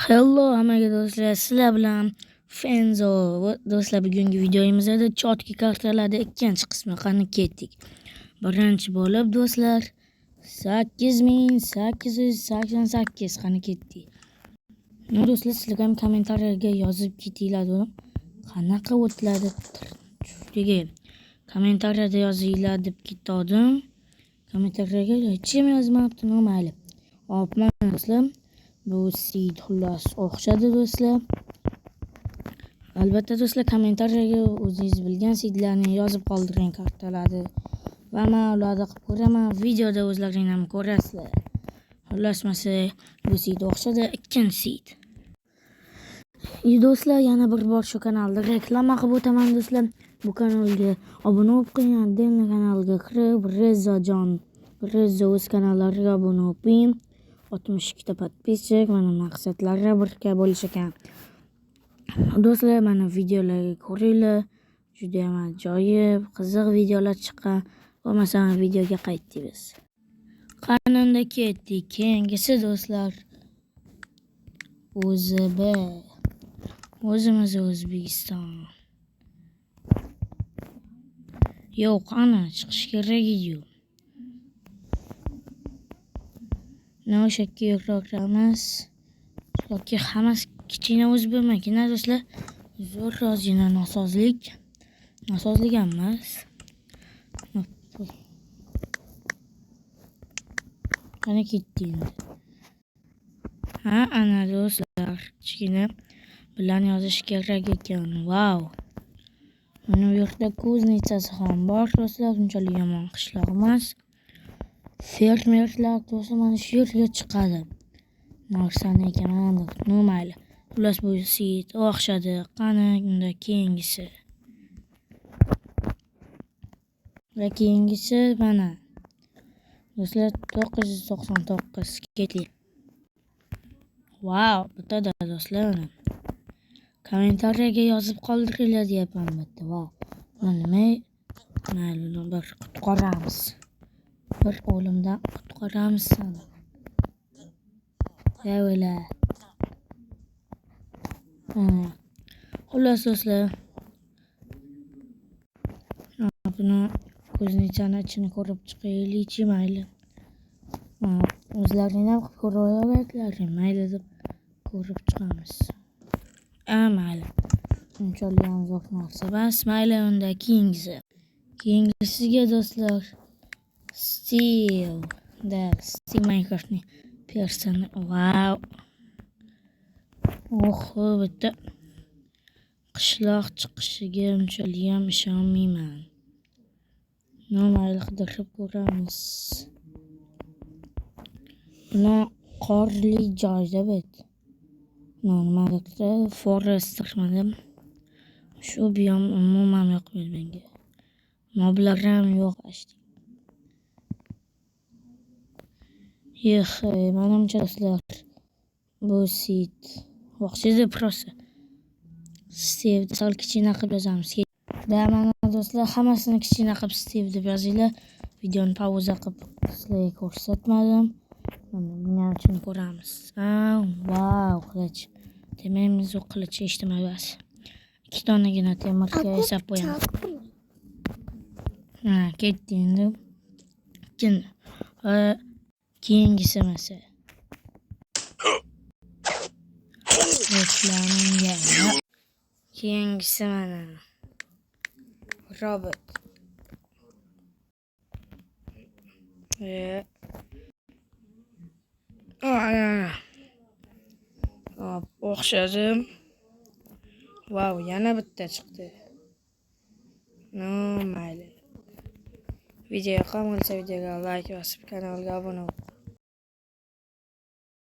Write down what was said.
Hello hammaga do'stlar, sizlar bilan Fenzo. Do'stlar, bugungi videomizda chotki kartalarda ikkinchi qismi qani ketdik. Birinchi bo'lib do'stlar 8888 qani ketdik. Do'stlar, sizlar ham kommentariyaga yozib ketinglar. Qanaqa o'tlardi tushligi. Kommentariyada yozinglar deb ketdim. Kommentariyaga hech kim yozmabdi, mayli. Hopman do'stlar. Bu seed xullas o'xshadi do'stlar. Albatta do'stlar, kommentariyaga o'zingiz bilgan seedlarni yozib qoldiring kartalarni. Va men ularni qilib ko'raman. Videoda o'zlaringiz ham ko'rasizlar. Xullas bu seed o'xshadi, ikkinchi seed. Do'stlar, yana bir bor shu kanalda reklama qilib o'taman do'stlar. Bu kanalga obuna bo'lib qo'ying, Denni kanaliga kirib, Rezzo o'z kanallariga obuna bo'ling. 62 ta podpisчик, mana maqsadlari birga bo'lish ekan. Do'stlar, mana videolarga ko'ringlar. Juda ham ajoyib, qiziq videolar chiqqan. Bo'lmasa videoga qaytdik. Qanunda ketdik. Keyingisi do'stlar O'zB. O'zimiz O'zbekiston. Yo'q, ana chiqish kerak edi. O'sha kiyoramiz. Yoki hammasi kichkina o'zbekmakina do'stlar. Zo'r rozina nosozlik emas. Qani ketdi endi. Ana do'stlar, kichkina bilan yozish kerak ekan. Wow. Mana bu yerda kuznitsasi ham bor do'stlar, unchalik yomon qishloq emas. Fermerlar do'stlar mana shu yerga chiqadi. Narsani ekaman deb, mayli. Xullas bu seed o'xshadi. Qani unda keyingisi. Va keyingisi mana. Do'stlar 999 ketdi. Wow, bitta do'stlar. Kommentariyaga yozib qoldiringlar deyapman bitta. Wow. Nima? Mayli, bir qutqaramiz. Bir o'limdan qutqaramiz seni. Yavla. Xullas do'stlar. Buni ko'znichani ichini ko'rib chiqaylik, mayli. O'zlaring ham ko'raverasizlar, mayli deb ko'rib chiqamiz. Mayli. Unchalik ham zo'r narsa emas, mayli unda keyingisi. Keyingisiga do'stlar Steve Minecraft'ning personi. Wow. Bitta qishloq chiqishiga unchalik ham ishonmayman. Mayli, qidirib ko'ramiz. Buni qorli joyda bet. Nimadir forest qilmadim. Shu biyom umuman yoqmaydi menga. Moblar ham yo'q ashti. Menimcha do'stlar, bu seed o'xshaydi prosta. Steve sal kichkina qilib yozamiz. Mana do'stlar, hammasini kichkina qilib Steve deb yozinglar. Videoni pauza qilib sizlarga ko'rsatmadim. Buni uchun ko'ramiz. Wow, qilich. Demaymiz, u qilich eshitmaysiz. 2 donagina temirga yasab qo'yamiz. Ketdi endi. Keyingisi masa. Keyingisi mana. Robot. O'xshadi. Wow, yana bitta chiqdi. Mayli. Video yoqsa videoga like bosib, kanalga obuna bo'ling.